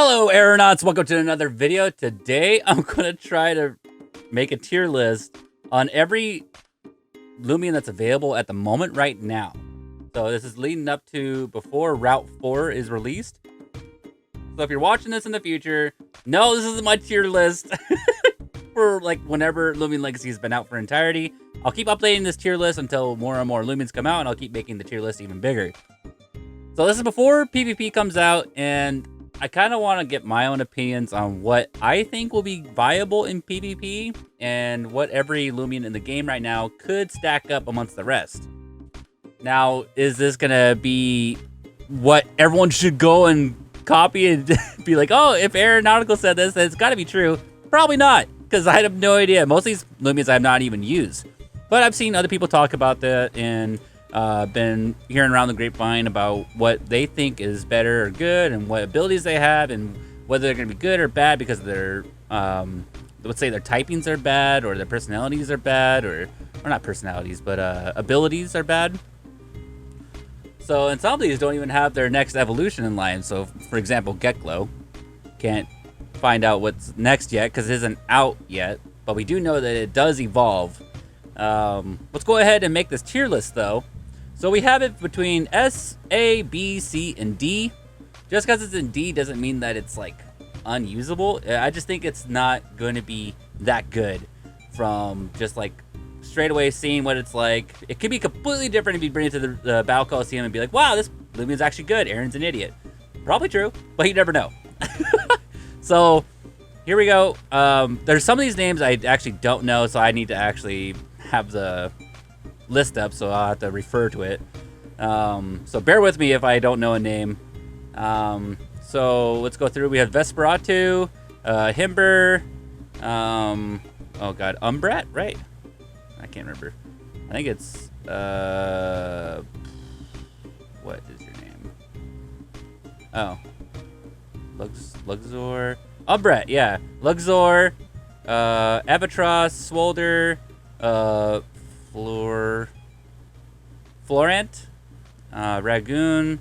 Hello, Aeronauts. Welcome to another video. Today, I'm going to try to make a tier list on every Loomian that's available at the moment right now. So this is leading up to before Route 4 is released. So if you're watching this in the future, no, this isn't my tier list for like whenever Loomian Legacy has been out for entirety. I'll keep updating this tier list until more and more Loomians come out, and I'll keep making the tier list even bigger. So this is before PvP comes out, and I kind of want to get my own opinions on what I think will be viable in PvP and what every Loomian in the game right now could stack up amongst the rest. Now, is this going to be what everyone should go and copy and be like, oh, if Aaronautical said this, then it's got to be true? Probably not, because I have no idea. Most of these Loomians I have not even used. But I've seen other people talk about that and been hearing around the grapevine about what they think is better or good and what abilities they have and whether they're going to be good or bad because of their, let's say their typings are bad or their personalities are bad or not personalities, but abilities are bad. So, and some of these don't even have their next evolution in line. So, for example, Geklo can't find out what's next yet because it isn't out yet, but we do know that it does evolve. Let's go ahead and make this tier list though. So we have it between S, A, B, C, and D. Just because it's in D doesn't mean that it's like unusable. I just think it's not going to be that good from just like straight away seeing what it's like. It could be completely different if you bring it to the Battle Coliseum and be like, wow, this Loomian's actually good. Aaron's an idiot. Probably true, but you never know. So here we go. There's some of these names I actually don't know, so I need to actually have the list up, so I'll have to refer to it. So bear with me if I don't know a name. So let's go through. We have Vesperatu, Himber, oh god, Umbrat, right? I can't remember. I think it's, what is your name? Oh. Luxor. Umbrat, yeah. Luxor, Avatros, Swolder, Florant, Ragoon,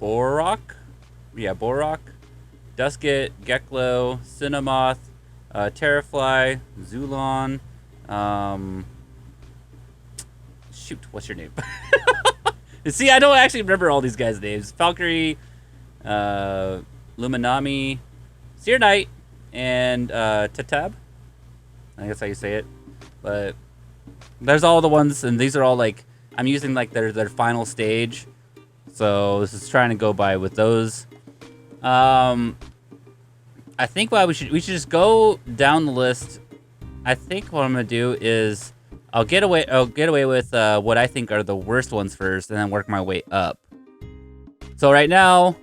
Borok, Borok, Dusket, Geklo, Cinemoth, Terrafly, Zulon, shoot, what's your name? See, I don't actually remember all these guys' names. Valkyrie, Luminami, Seer Knight, and Tatab. I think that's how you say it. But there's all the ones, and these are all like, I'm using like their final stage. So this is trying to go by with those. I think what we should just go down the list. I think what I'm gonna do is I'll get away with what I think are the worst ones first, and then work my way up. So right now,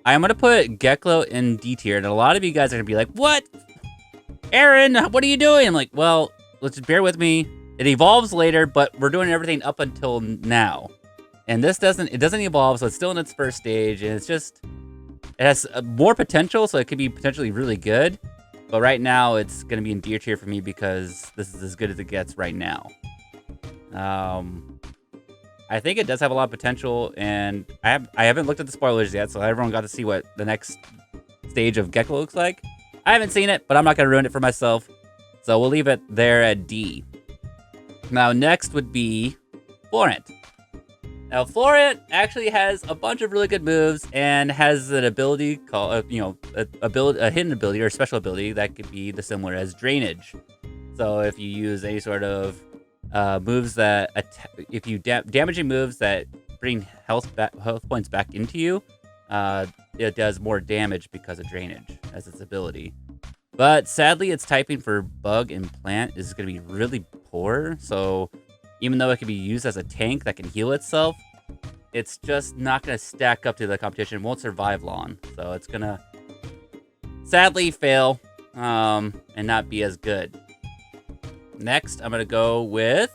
I'm gonna put Geklo in D tier, and a lot of you guys are gonna be like, "What, Aaron? What are you doing?" I'm like, "Well, let's just bear with me. It evolves later, but we're doing everything up until now, and this doesn't evolve, so it's still in its first stage, and it has more potential, so it could be potentially really good." But right now, it's going to be in D tier for me because this is as good as it gets right now. I think it does have a lot of potential, and I haven't looked at the spoilers yet, so everyone got to see what the next stage of Geklo looks like. I haven't seen it, but I'm not going to ruin it for myself, so we'll leave it there at D. Now, next would be Florant. Now, Florant actually has a bunch of really good moves and has an ability called, a hidden ability or a special ability that could be the similar as Drainage. So if you use any sort of moves that, if you damaging moves that bring health points back into you, it does more damage because of Drainage as its ability. But sadly, its typing for Bug and Plant is going to be really poor. So even though it can be used as a tank that can heal itself, it's just not going to stack up to the competition. It won't survive long. So it's going to sadly fail and not be as good. Next, I'm going to go with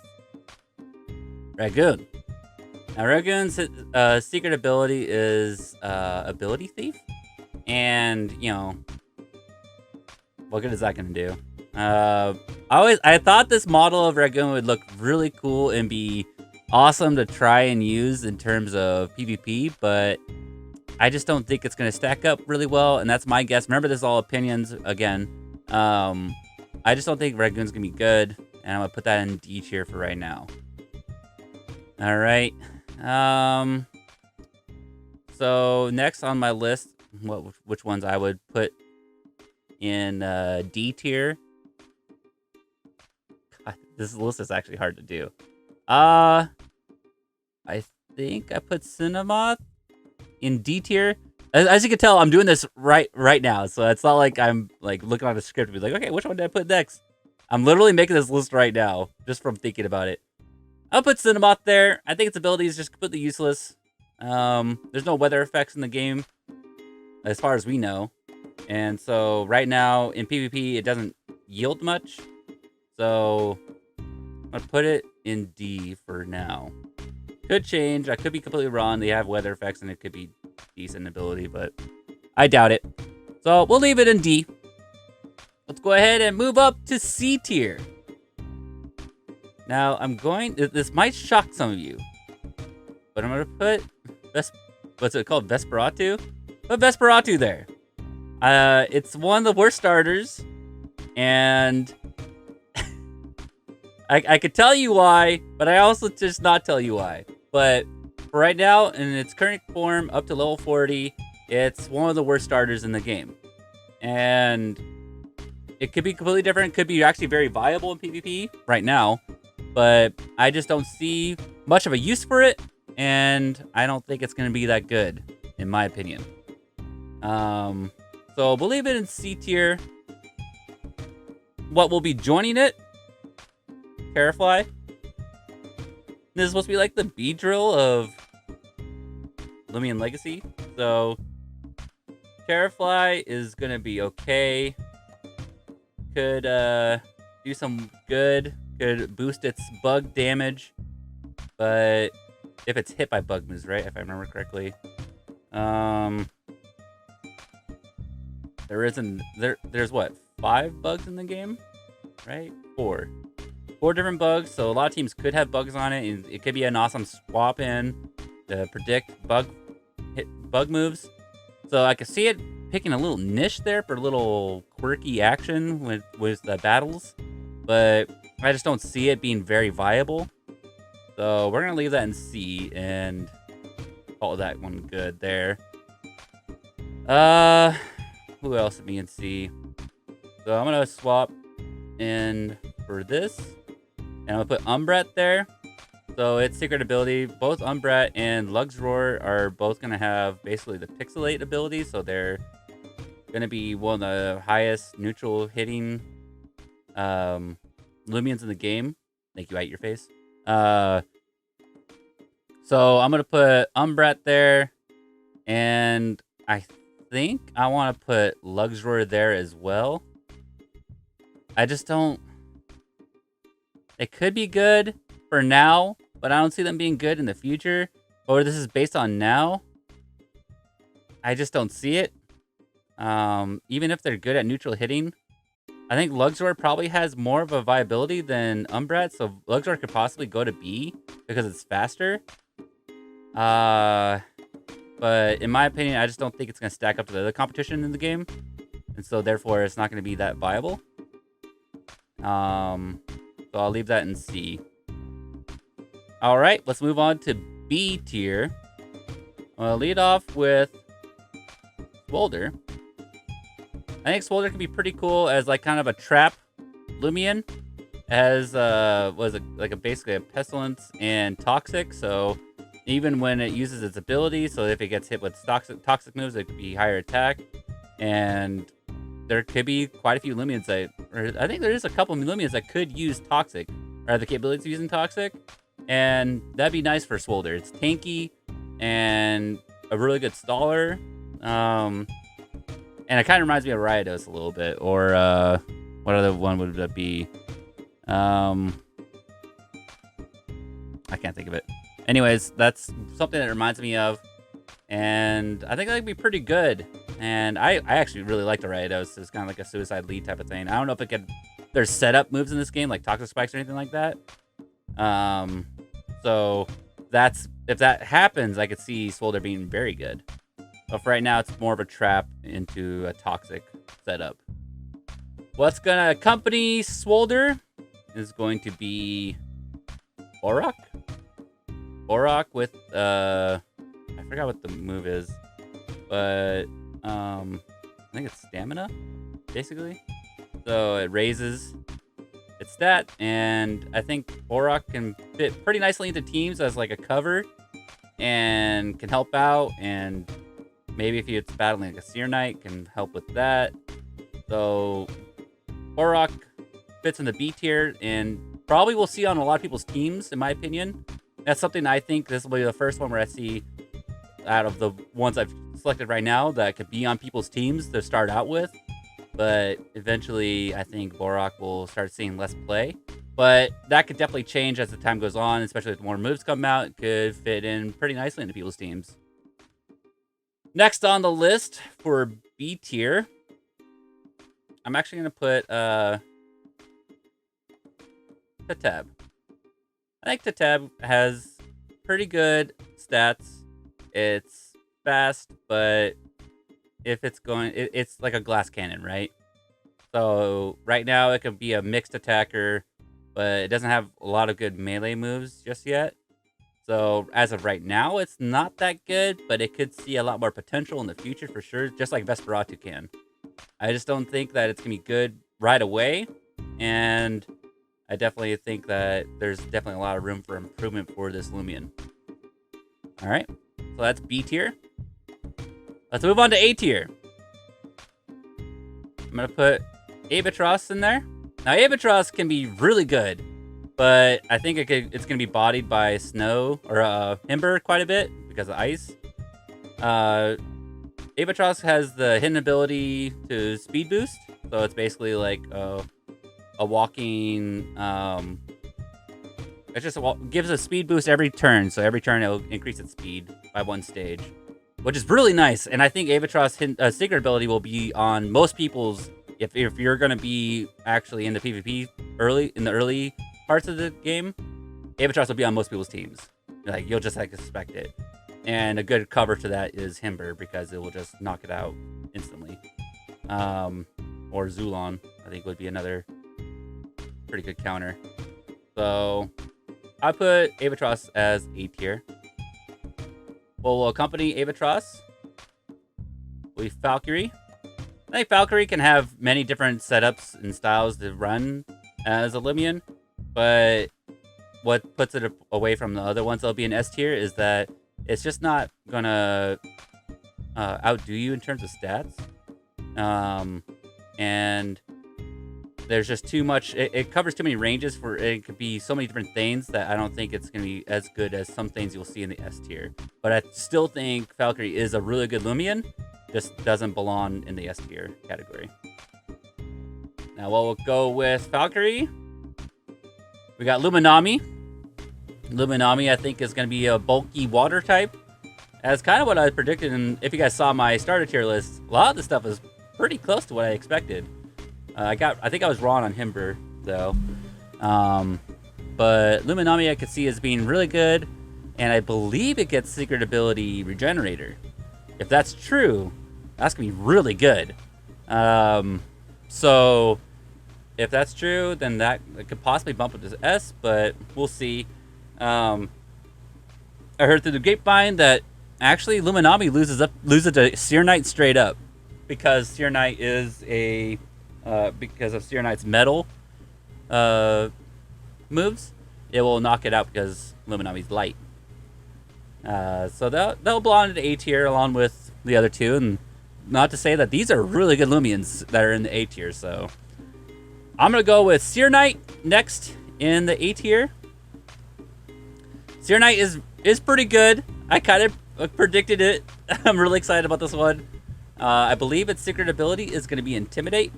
Ragoon. Now, Ragoon's secret ability is Ability Thief. And, what good is that going to do? I thought this model of Ragoon would look really cool and be awesome to try and use in terms of PvP, but I just don't think it's going to stack up really well, and that's my guess. Remember, this is all opinions again. I just don't think Ragoon's going to be good, and I'm going to put that in D tier for right now. All right. So next on my list, which ones I would put in D tier. God, this list is actually hard to do. I think I put Cinemoth in D tier. As you can tell, I'm doing this right now, so it's not like I'm like looking on the script and be like, okay, which one did I put next? I'm literally making this list right now, just from thinking about it. I'll put Cinemoth there. I think its ability is just completely useless. There's no weather effects in the game, as far as we know. And so right now, in PvP, it doesn't yield much. So I'm going to put it in D for now. Could change. I could be completely wrong. They have weather effects and it could be decent ability, but I doubt it. So we'll leave it in D. Let's go ahead and move up to C tier. Now this might shock some of you, but I'm going to put what's it called? Vesperatu? Put Vesperatu there. It's one of the worst starters, and I could tell you why, but I also just not tell you why. But for right now, in its current form, up to level 40, it's one of the worst starters in the game. And it could be completely different. It could be actually very viable in PvP right now, but I just don't see much of a use for it, and I don't think it's going to be that good, in my opinion. So we'll leave it in C tier. What will be joining it? Terrafly. This is supposed to be like the B-drill of Loomian Legacy. So Terrafly is gonna be okay. Could do some good. Could boost its bug damage. But if it's hit by bug moves, right? If I remember correctly. There's what? 5 bugs in the game? Right? 4 different bugs, so a lot of teams could have bugs on it, and it could be an awesome swap in to predict bug moves. So I could see it picking a little niche there for a little quirky action with the battles, but I just don't see it being very viable. So we're gonna leave that in C and call that one good there. Who else would be in C? So I'm gonna swap in for this. And I'm going to put Umbret there. So its secret ability, both Umbret and Luxroar are both going to have basically the Pixelate ability. So they're going to be one of the highest neutral hitting Loomians in the game. Make you eat your face. So I'm going to put Umbret there. And I think I want to put Luxroar there as well. I just don't... It could be good for now, but I don't see them being good in the future. Or this is based on now. I just don't see it. Even if they're good at neutral hitting, I think Luxroar probably has more of a viability than Umbret. So Luxroar could possibly go to B because it's faster. But in my opinion, I just don't think it's going to stack up to the other competition in the game. And so therefore, it's not going to be that viable. So I'll leave that in C. All right, let's move on to B tier. I'll lead off with Swolder. I think Swolder can be pretty cool as like kind of a trap Loomian. As basically a pestilence and toxic. So even when it uses its ability, so if it gets hit with toxic moves, it could be higher attack. And there could be quite a few Loomians I think there is a couple of Loomians that could use Toxic, or have the capability of using Toxic, and that'd be nice for Swolder. It's tanky and a really good staller, and it kind of reminds me of Riodos a little bit, or what other one would that be? I can't think of it. Anyways, that's something that reminds me of, and I think that'd be pretty good. And I actually really like the Riodos. It's kind of like a suicide lead type of thing. I don't know if there's setup moves in this game, like Toxic Spikes or anything like that. So if that happens, I could see Swolder being very good. But for right now, it's more of a trap into a toxic setup. What's gonna accompany Swolder is going to be Borak. Borak with I forgot what the move is, but I think it's stamina, basically. So it raises its stat, and I think Borak can fit pretty nicely into teams as like a cover and can help out, and maybe if it's battling like a Seer Knight, can help with that. So Borak fits in the B tier, and probably we'll see on a lot of people's teams, in my opinion. That's something I think this will be the first one where I see out of the ones I've selected right now that could be on people's teams to start out with. But eventually, I think Borak will start seeing less play. But that could definitely change as the time goes on, especially if more moves come out. It could fit in pretty nicely into people's teams. Next on the list for B tier, I'm actually going to put Tatab. I think Tatab has pretty good stats. It's fast, but if it's going, it's like a glass cannon, right? So right now it could be a mixed attacker, but it doesn't have a lot of good melee moves just yet. So as of right now, it's not that good, but it could see a lot more potential in the future for sure, just like Vesperatu can. I just don't think that it's going to be good right away, and I definitely think that there's definitely a lot of room for improvement for this Loomian. All right, so that's B tier. Let's move on to A tier. I'm going to put Abatros in there. Now, Abatros can be really good, but I think it's going to be bodied by Snow or Ember quite a bit because of ice. Abatros has the hidden ability to speed boost, so it's basically like a walking. It just gives a speed boost every turn, so every turn it'll increase its speed by 1 stage, which is really nice. And I think Avatros' secret ability will be on most people's. If you're gonna be actually in the PvP in the early parts of the game, Avatros will be on most people's teams. Like you'll just like expect it. And a good cover to that is Himber because it will just knock it out instantly. Or Zulon, I think would be another pretty good counter. So I put Avatros as A tier. What will accompany Avatros will be Valkyrie. I think Valkyrie can have many different setups and styles to run as a Loomian, but what puts it away from the other ones that'll be in S tier is that it's just not gonna outdo you in terms of stats. And there's just too much. It covers too many ranges for it could be so many different things that I don't think it's gonna be as good as some things you'll see in the S tier. But I still think Valkyrie is a really good Loomian. Just doesn't belong in the S tier category. Now we'll go with Valkyrie. We got Luminami. Luminami, I think, is going to be a bulky water type. That's kind of what I predicted. And if you guys saw my starter tier list, a lot of the stuff is pretty close to what I expected. I think I was wrong on Himber, though. But Luminami I could see as being really good. And I believe it gets secret ability Regenerator. If that's true, that's going to be really good. So if that's true, then that could possibly bump it to S, but we'll see. I heard through the grapevine that actually Luminami loses to Seer Knight straight up because Seer Knight is because of Seer Knight's metal moves. It will knock it out because Luminami's light. So they'll belong to the A tier along with the other two, and not to say that these are really good Loomians that are in the A tier. So I'm gonna go with Seer Knight next in the A tier. Seer Knight is pretty good. I kind of predicted it. I'm really excited about this one. I believe its secret ability is going to be Intimidate.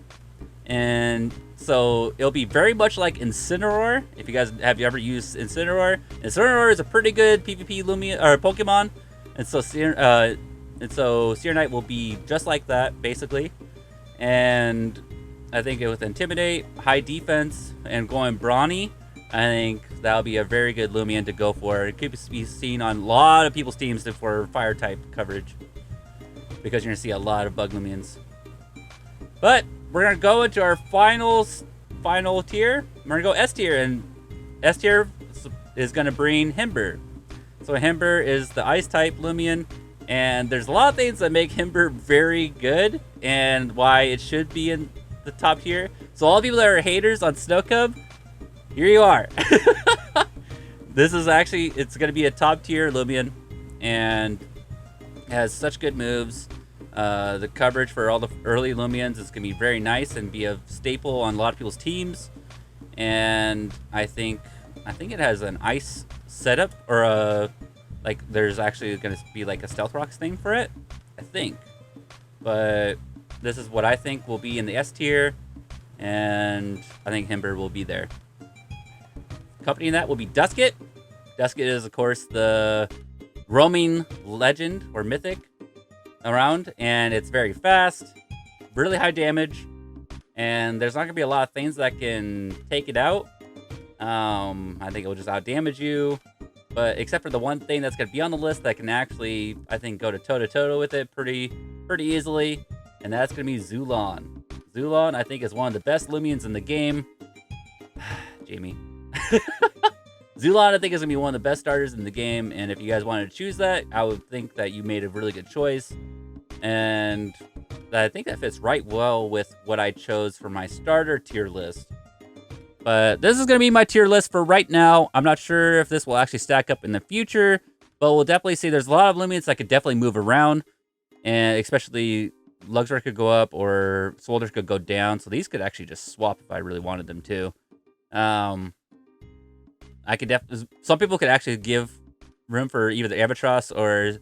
And so it'll be very much like Incineroar. If you guys have you ever used Incineroar? Incineroar is a pretty good PvP Loomian or Pokemon. And so Seer Knight will be just like that, basically. And I think with Intimidate, high defense, and going brawny, I think that'll be a very good Loomian to go for. It could be seen on a lot of people's teams for fire type coverage. because you're going to see a lot of bug Loomians. But we're going to go into our final tier. We're going to go S tier, and S tier is going to bring Himber. So Himber is the ice type Loomian, and there's a lot of things that make Himber very good and why it should be in the top tier. So all the people that are haters on Snow Cub, here you are. This is actually, it's going to be a top tier Loomian, and has such good moves. The coverage for all the early Loomians is going to be very nice and be a staple on a lot of people's teams. And I think it has an ice setup, or there's actually going to be like a Stealth Rocks thing for it, I think. But this is what I think will be in the S tier, and I think Himber will be there. Accompanying that will be Dusket. Dusket is, of course, the roaming legend or mythic around, and it's very fast, really high damage, and there's not going to be a lot of things that can take it out. I think it will just out damage you, but except for the one thing that's going to be on the list that can actually, I think, go to toe-to-toe with it pretty easily, and that's going to be Zulon. Zulon, I think, is one of the best Loomians in the game. Jamie. Zulon, I think, is going to be one of the best starters in the game, and if you guys wanted to choose that, I would think that you made a really good choice, and I think that fits right well with what I chose for my starter tier list. But this is going to be my tier list for right now. I'm not sure if this will actually stack up in the future, but we'll definitely see. There's a lot of Loomians that could definitely move around, and especially Luxor could go up or Soldiers could go down, so these could actually just swap if I really wanted them to. I could some people could actually give room for either the Albatross or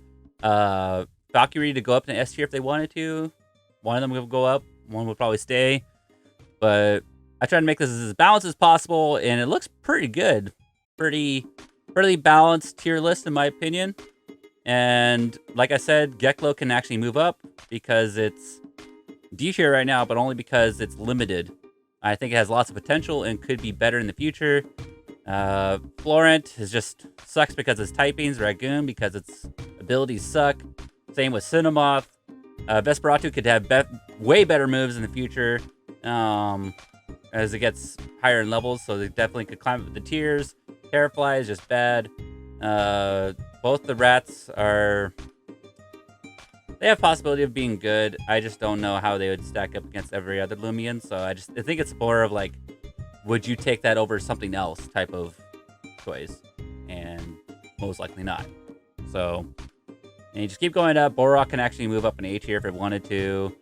Valkyrie to go up in the S tier if they wanted to. One of them will go up, one will probably stay. But I try to make this as balanced as possible, and it looks pretty good. Pretty balanced tier list in my opinion. And like I said, Geklo can actually move up because it's D tier right now, but only because it's limited. I think it has lots of potential and could be better in the future. Florent is just sucks because its typings, Dragoon because its abilities suck. Same with Cinemoth. Vesperatu could have way better moves in the future as it gets higher in levels, so they definitely could climb up the tiers. Terrafly is just bad. Both the rats they have possibility of being good. I just don't know how they would stack up against every other Loomian, so I think it's more of like, would you take that over something else type of choice? And most likely not. So, and you just keep going up. Borok can actually move up in A tier if it wanted to.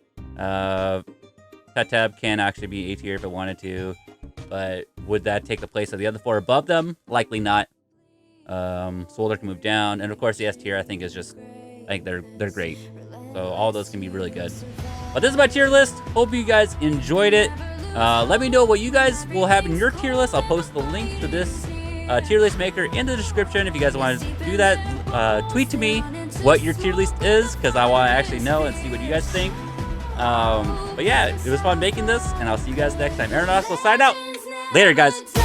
Tetab can actually be A tier if it wanted to. But would that take the place of the other four above them? Likely not. Soldier can move down. And of course the S tier I think is just, I think they're great. So all those can be really good. But this is my tier list. Hope you guys enjoyed it. Let me know what you guys will have in your tier list. I'll post the link to this tier list maker in the description if you guys want to do that. Tweet to me what your tier list is, because I want to actually know and see what you guys think. But yeah, it was fun making this, and I'll see you guys next time. Aaronautical, sign out. Later, guys.